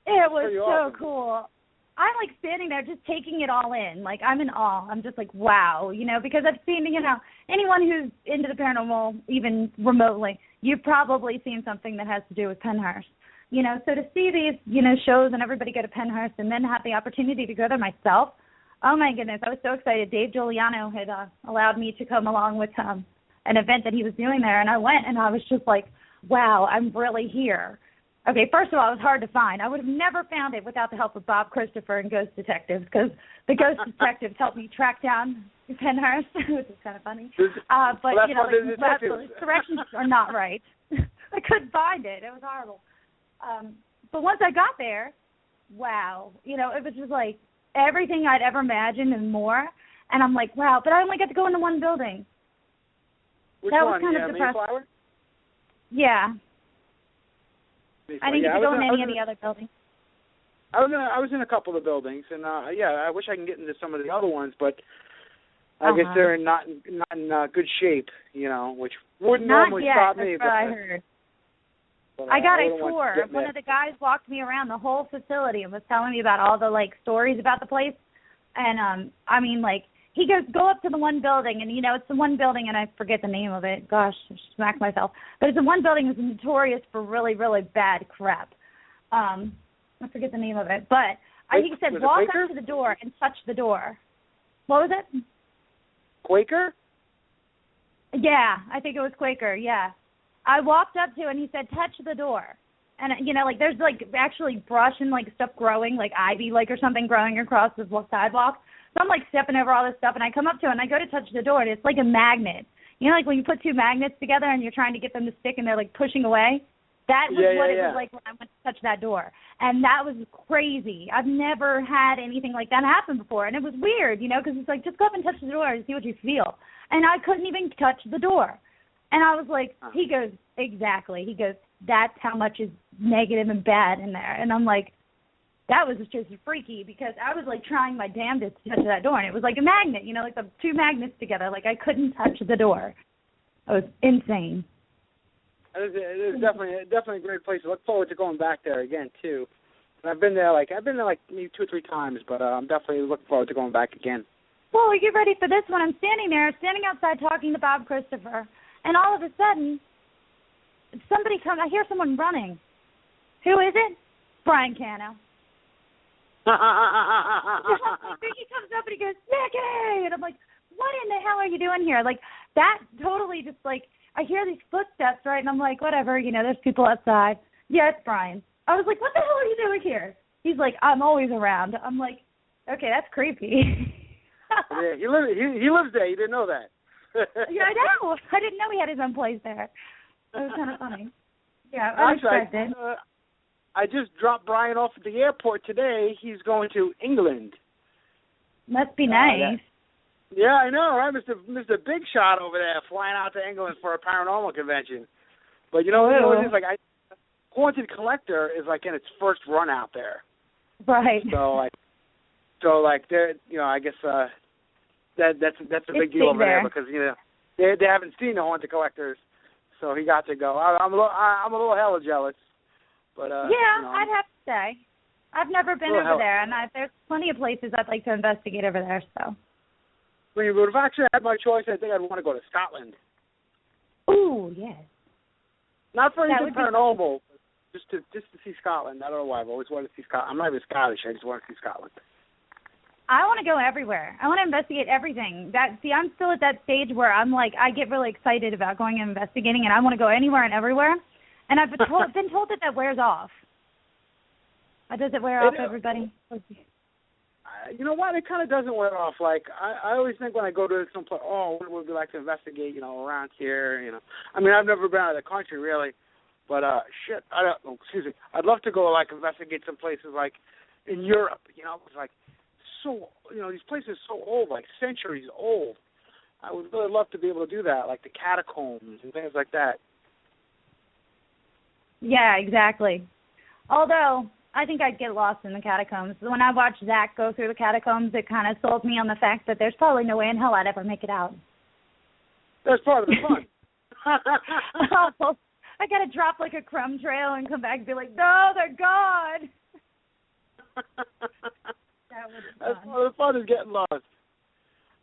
It was so awesome. cool. I'm like standing there just taking it all in. Like I'm in awe. I'm just like, wow, because I've seen, anyone who's into the paranormal, even remotely, you've probably seen something that has to do with Pennhurst. So to see these, shows and everybody go to Pennhurst and then have the opportunity to go there myself, oh my goodness, I was so excited. Dave Giuliano had allowed me to come along with an event that he was doing there, and I went and I was just like, wow, I'm really here. Okay, first of all, it was hard to find. I would have never found it without the help of Bob Christopher and Ghost Detectives, because the Ghost Detectives helped me track down Pennhurst, which is kind of funny. But, the directions are not right. I couldn't find it. It was horrible. But once I got there, wow, it was just like everything I'd ever imagined and more. And I'm like, wow, but I only got to go into one building. Which that one? was kind of depressing. Mayflower? Yeah. I didn't get to go in any of the other buildings. I was in a couple of the buildings, and I wish I can get into some of the other ones, but I guess they're not in good shape, which wouldn't normally stop me. That's what I heard. But I got a tour. One of the guys walked me around the whole facility and was telling me about all the stories about the place, and he goes, go up to the one building, and, it's the one building, and I forget the name of it. Gosh, I smacked myself. But it's the one building that's notorious for really, really bad crap. I forget the name of it. But he said, walk up to the door and touch the door. What was it? Quaker? Yeah, I think it was Quaker, yeah. I walked up to it, and he said, touch the door. And, there's, actually brush and, stuff growing, ivy, or something growing across the sidewalk. So I'm stepping over all this stuff, and I come up to it, and I go to touch the door, and it's like a magnet. When you put two magnets together and you're trying to get them to stick, and they're pushing away. That was what it was like when I went to touch that door, and that was crazy. I've never had anything like that happen before, and it was weird, because it's just go up and touch the door and see what you feel. And I couldn't even touch the door, and I was like, he goes, exactly. He goes, that's how much is negative and bad in there, and I'm like. That was just freaky because I was trying my damnedest to touch that door, and it was like a magnet, the two magnets together. I couldn't touch the door. It was insane. It is definitely a great place. I look forward to going back there again too. And I've been there maybe 2 or 3 times, but I'm definitely looking forward to going back again. Well, get ready for this one. I'm standing outside talking to Bob Christopher, and all of a sudden, somebody comes. I hear someone running. Who is it? Brian Cano. He comes up and he goes, Niki! And I'm like, what in the hell are you doing here? That totally just I hear these footsteps, right? And I'm like, whatever, there's people outside. Yeah, it's Brian. I was like, what the hell are you doing here? He's like, I'm always around. I'm like, okay, that's creepy. Yeah, he lives there. You didn't know that. Yeah, I know. I didn't know he had his own place there. It was kind of funny. Yeah, unexpected. I just dropped Brian off at the airport today. He's going to England. Must be nice. Yeah, I know, right? Mr. Big Shot over there flying out to England for a paranormal convention. But you know what it is? Haunted Collector is in its first run out there. Right. So they're I guess that's a big deal over there because they haven't seen the Haunted Collectors, so he got to go. I'm a little hella jealous. But, I'd have to say. I've never been over there, and there's plenty of places I'd like to investigate over there, so. Well, if I actually had my choice, I think I'd want to go to Scotland. Ooh, yes. Not for anything paranormal, just to see Scotland. I don't know why I've always wanted to see Scotland. I'm not even Scottish. I just want to see Scotland. I want to go everywhere. I want to investigate everything. I'm still at that stage where I'm I get really excited about going and investigating, and I want to go anywhere and everywhere. And I've been told that wears off. Does it wear off, everybody? You know what? It kind of doesn't wear off. I always think when I go to some place, what would we like to investigate, around here, I mean, I've never been out of the country, really. But, I'd love to go, investigate some places, in Europe, it's so, these places are so old, centuries old. I would really love to be able to do that, the catacombs and things like that. Yeah, exactly. Although, I think I'd get lost in the catacombs. When I watched Zach go through the catacombs, it kind of sold me on the fact that there's probably no way in hell I'd ever make it out. That's part of the fun. I got to drop like a crumb trail and come back and be like, no, they're gone. That was fun. That's part of the fun is getting lost.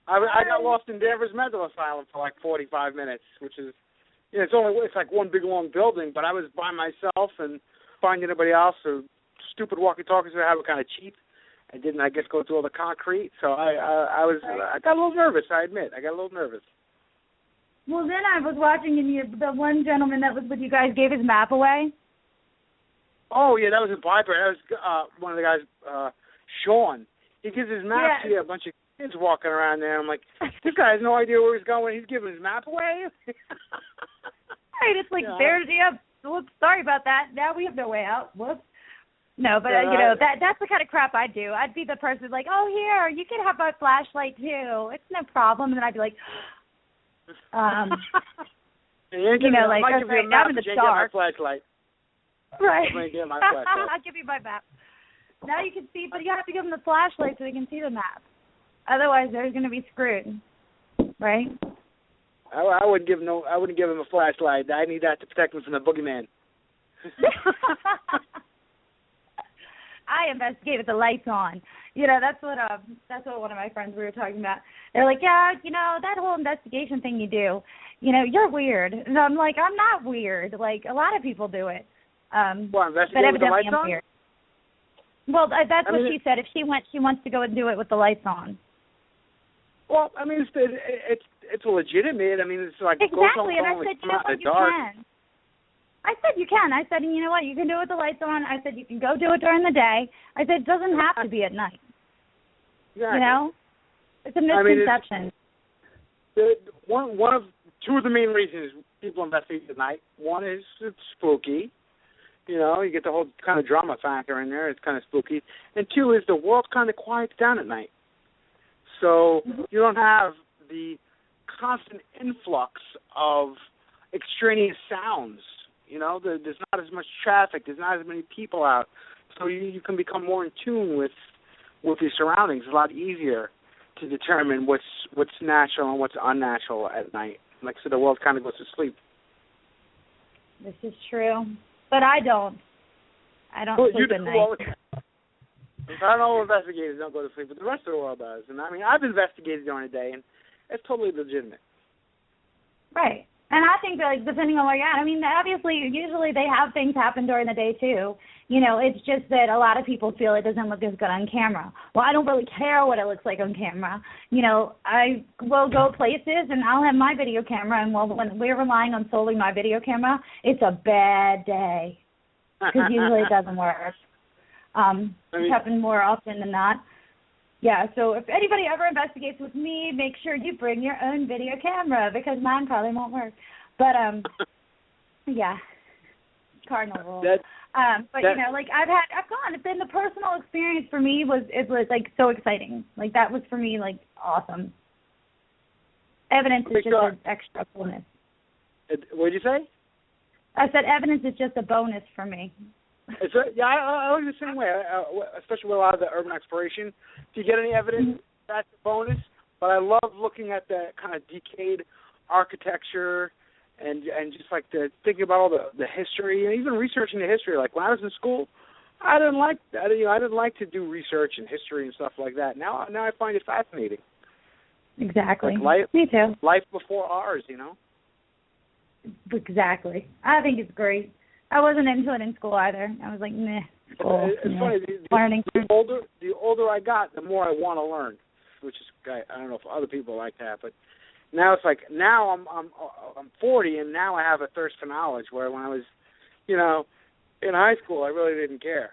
I got lost in Danvers Mental Asylum for like 45 minutes, which is, it's like one big long building, but I was by myself and finding anybody else. So stupid walkie-talkies I had were kind of cheap. I didn't, I guess, go through all the concrete. So I got a little nervous. I admit, I got a little nervous. Well, then I was watching, and the one gentleman that was with you guys gave his map away. Oh yeah, that was in Byberry. That was one of the guys, Sean. He gives his map to a bunch of kids walking around there. I'm like, this guy has no idea where he's going. He's giving his map away. Right, it's like, whoops, sorry about that. Now we have no way out. Whoops. No, but, that's the kind of crap I'd do. I'd be the person like, oh, here, you can have my flashlight, too. It's no problem. And then I'd be like, like, okay, I'm in the dark. My flashlight. Right. My flashlight. I'll give you my map. Now you can see, but you have to give them the flashlight so they can see the map. Otherwise, they're going to be screwed. Right? I wouldn't give him a flashlight. I need that to protect him from the boogeyman. I investigate with the lights on. That's what one of my friends, we were talking about. They're like, yeah, that whole investigation thing you do, you're weird. And I'm like, I'm not weird. Like, a lot of people do it. Investigate with the lights on? Weird. Well, that's what she said. If she wants to go and do it with the lights on. Well, I mean, it's legitimate. I mean, it's like exactly. And I said, you know what, you can. I said you can. I said, and you know what, you can do it with the lights on. I said you can go do it during the day. I said it doesn't have to be at night. Exactly. It's a misconception. One of two of the main reasons people investigate at night. One is it's spooky. You get the whole kind of drama factor in there. It's kind of spooky. And two is the world kind of quiets down at night. So you don't have the constant influx of extraneous sounds. There's not as much traffic. There's not as many people out. So you can become more in tune with your surroundings. It's a lot easier to determine what's natural and what's unnatural at night. Like I said, the world kind of goes to sleep. This is true. But I don't. I don't sleep at night. Paranormal investigators don't go to sleep, but the rest of the world does. And I mean, I've investigated during the day, and it's totally legitimate. Right. And I think that, like, depending on where you're at, I mean, obviously, usually they have things happen during the day, too. It's just that a lot of people feel it doesn't look as good on camera. Well, I don't really care what it looks like on camera. I will go places, and I'll have my video camera, and when we're relying on solely my video camera, it's a bad day because usually it doesn't work. It's happened more often than not. Yeah, so if anybody ever investigates with me, make sure you bring your own video camera because mine probably won't work. But, yeah, cardinal rule. But, I've gone. Then the personal experience for me was like, so exciting. Like, that was, for me, like, awesome. Evidence is just an extra bonus. What did you say? I said evidence is just a bonus for me. I was the same way, especially with a lot of the urban exploration. If you get any evidence, that's a bonus. But I love looking at the kind of decayed architecture and just like thinking about all the history and even researching the history. Like when I was in school, I didn't like that. I didn't like to do research and history and stuff like that. Now I find it fascinating. Exactly. Like me too. Life before ours, Exactly. I think it's great. I wasn't into it in school either. I was like, meh. School. It's funny. The older I got, the more I want to learn, which is I don't know if other people like that, but now it's like I'm 40 and now I have a thirst for knowledge. Where when I was, in high school, I really didn't care.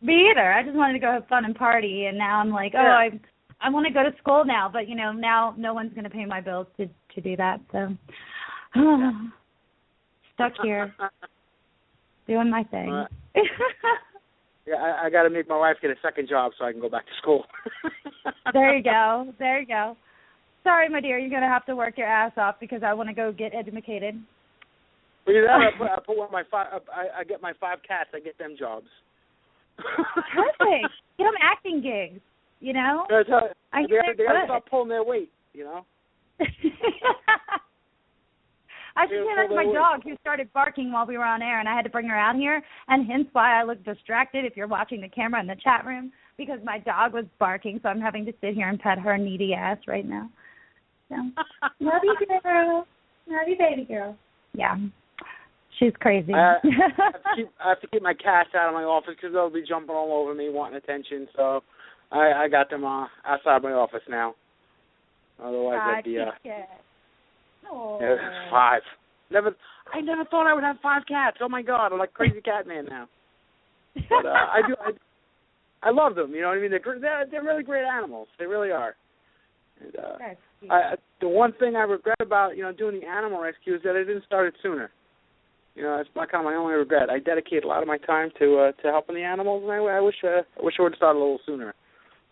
Me either. I just wanted to go have fun and party, and now I'm like, I want to go to school now, but now no one's going to pay my bills to do that. So stuck here. Doing my thing. Yeah, I got to make my wife get a second job so I can go back to school. There you go. Sorry, my dear, you're going to have to work your ass off because I want to go get educated. Well, I put one of my I get my 5 cats. I get them jobs. Perfect. Get them acting gigs. They got to stop pulling their weight. I should say that to my dog, who started barking while we were on air, and I had to bring her out here, and hence why I look distracted if you're watching the camera in the chat room, because my dog was barking, so I'm having to sit here and pet her needy ass right now. So, love you, girl. Love you, baby girl. Yeah. She's crazy. I have to keep my cats out of my office because they'll be jumping all over me wanting attention, so I got them outside my office now. Otherwise, I'd be... Yeah, 5. I never thought I would have 5 cats. Oh my God, I'm like crazy cat man now. But I love them. You know what I mean? They're really great animals. They really are. And the one thing I regret about doing the animal rescue is that I didn't start it sooner. That's my only regret. I dedicate a lot of my time to helping the animals, and I wish I would have started a little sooner.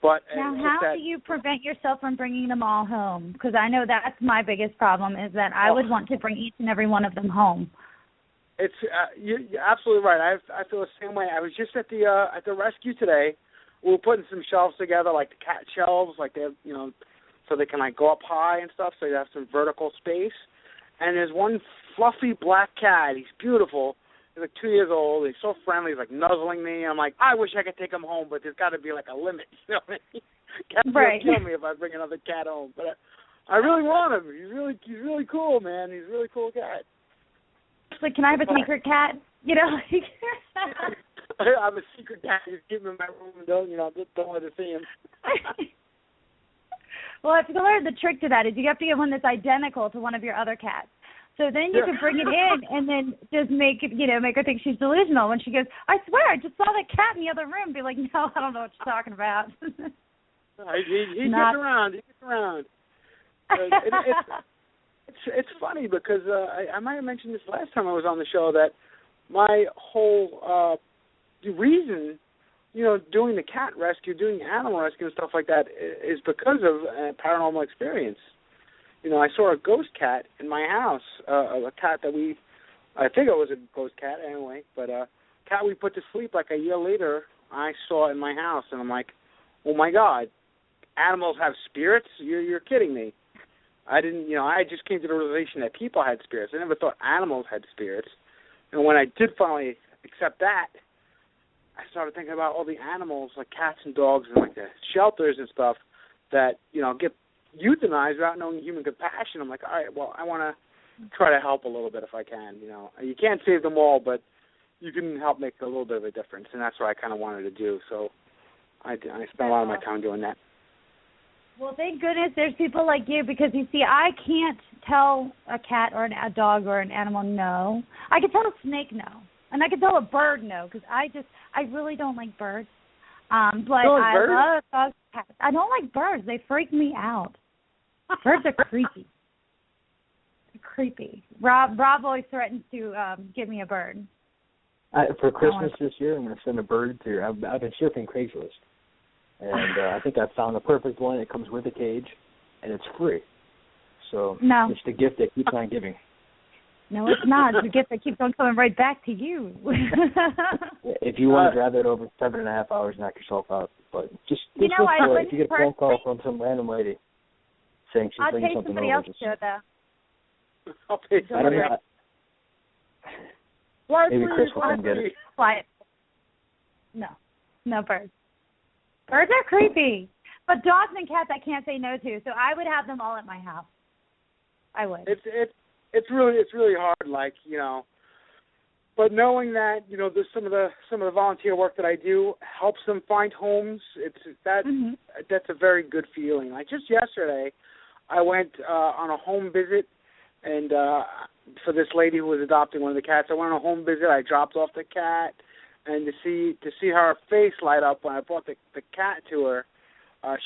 But now, how do you prevent yourself from bringing them all home? Because I know that's my biggest problem, is that I would want to bring each and every one of them home. It's you're absolutely right. I feel the same way. I was just at the rescue today. We were putting some shelves together, like the cat shelves, like they have, so they can go up high and stuff, so you have some vertical space. And there's one fluffy black cat. He's beautiful. He's like 2 years old. He's so friendly. He's like nuzzling me. I'm like, I wish I could take him home, but there's got to be like a limit. You know what I mean? Cats will kill me if I bring another cat home. But I really want him. He's really cool, man. He's a really cool cat. Like, can I have a secret cat? I'm a secret cat. Just keep him in my room and don't let her see him. Well, I've learned the trick to that is you have to get one that's identical to one of your other cats. So then you can bring it in and then just make her think she's delusional. When she goes, I swear, I just saw that cat in the other room. Be like, no, I don't know what you're talking about. He gets around. It's funny because I might have mentioned this last time I was on the show that my whole reason, doing the cat rescue, doing the animal rescue and stuff like that is because of a paranormal experience. I saw a ghost cat in my house, a cat that I think it was a ghost cat anyway, but a cat we put to sleep like a year later, I saw in my house, and I'm like, oh my God, animals have spirits? You're kidding me. I didn't, I just came to the realization that people had spirits. I never thought animals had spirits. And when I did finally accept that, I started thinking about all the animals, like cats and dogs and like the shelters and stuff that, get euthanized without knowing human compassion. I'm like, all right, well, I want to try to help a little bit if I can. You can't save them all, but you can help make a little bit of a difference, and that's what I kind of wanted to do. So I spent a lot of my time doing that. Well, thank goodness there's people like you, because, you see, I can't tell a cat or a dog or an animal no. I can tell a snake no, and I can tell a bird no, because I really don't like birds. But I love dogs and cats. I don't like birds. They freak me out. Birds are creepy. Creepy. Rob always threatens to give me a bird. For Christmas this year, I'm going to send a bird to you. I've been surfing Craigslist, and I think I found the perfect one. It comes with a cage, and it's free. So it's the gift that keeps on giving. No, it's not. It's a gift that keeps on coming right back to you. If you want to drive that over 7.5 hours, knock yourself out. But just look for it. If you get a phone call from some random lady saying she's bringing something over, I'll pay somebody else to do it, though. I'll pay somebody else. Maybe Chris will come get it. Quiet. No birds. Birds are creepy. But dogs and cats I can't say no to, so I would have them all at my house. I would. It's really hard, but knowing that there's some of the volunteer work that I do helps them find homes. That's a very good feeling. Like just yesterday, I went on a home visit, and for this lady who was adopting one of the cats, I went on a home visit. I dropped off the cat, and to see her face light up when I brought the cat to her,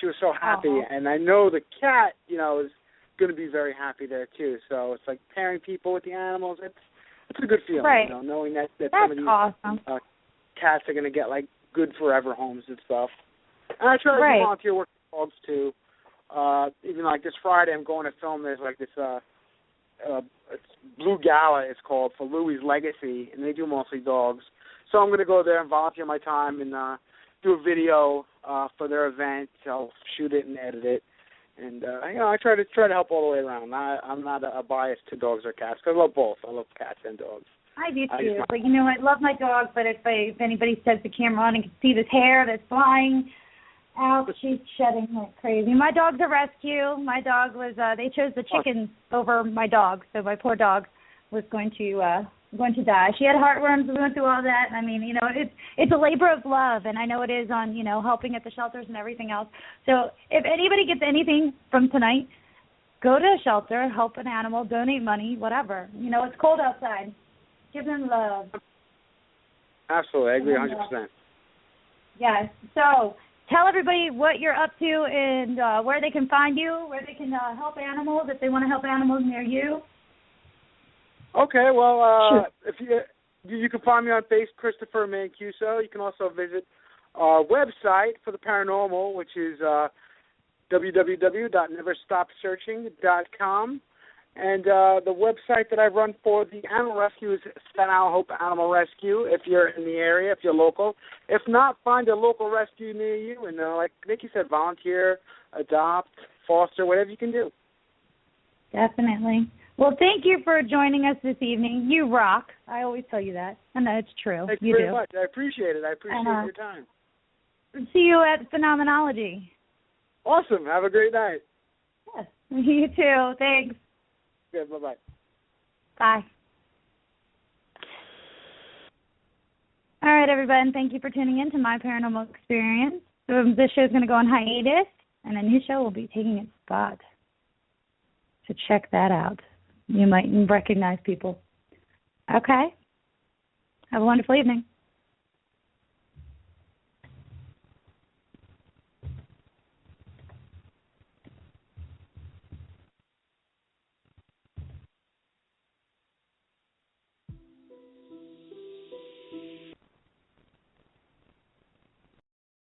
she was so happy. And I know the cat, is going to be very happy there too. So it's like pairing people with the animals. It's a good feeling, right. Knowing that That's some of these awesome. Cats are going to get like good forever homes and stuff. And I try to do volunteer work with dogs too. Even like this Friday, I'm going to film. There's like this Blue Gala, it's called, for Louie's Legacy, and they do mostly dogs. So I'm going to go there and volunteer my time and do a video for their event. I'll shoot it and edit it. And I try to help all the way around. I'm not a bias to dogs or cats. 'Cause I love both. I love cats and dogs. I do too. But I love my dog. But if anybody sets the camera on and can see this hair that's flying out, she's shedding like crazy. My dog's a rescue. My dog was. They chose the chickens over my dog, so my poor dog was going to die. She had heartworms. We went through all that. I mean, it's a labor of love, and I know it is on helping at the shelters and everything else. So if anybody gets anything from tonight, go to a shelter, help an animal, donate money, whatever. It's cold outside. Give them love. Absolutely, I agree 100%. Yes. So tell everybody what you're up to and where they can find you, where they can help animals if they want to help animals near you. Okay, well, sure. If you can find me on Facebook, Christopher Mancuso. You can also visit our website for the paranormal, which is www.neverstopsearching.com. And the website that I run for the animal rescue is Staten Island Hope Animal Rescue, if you're in the area, if you're local. If not, find a local rescue near you. And like Niki said, volunteer, adopt, foster, whatever you can do. Definitely. Well, thank you for joining us this evening. You rock. I always tell you that. I know it's true. Thank you very much. I appreciate it. I appreciate your time. See you at Phenomenology. Awesome. Have a great night. Yes. You too. Thanks. Good. Bye-bye. Bye. All right, everybody, and thank you for tuning in to My Paranormal Experience. So this show is going to go on hiatus, and a new show will be taking its spot. So check that out. You might recognize people. Okay. Have a wonderful evening.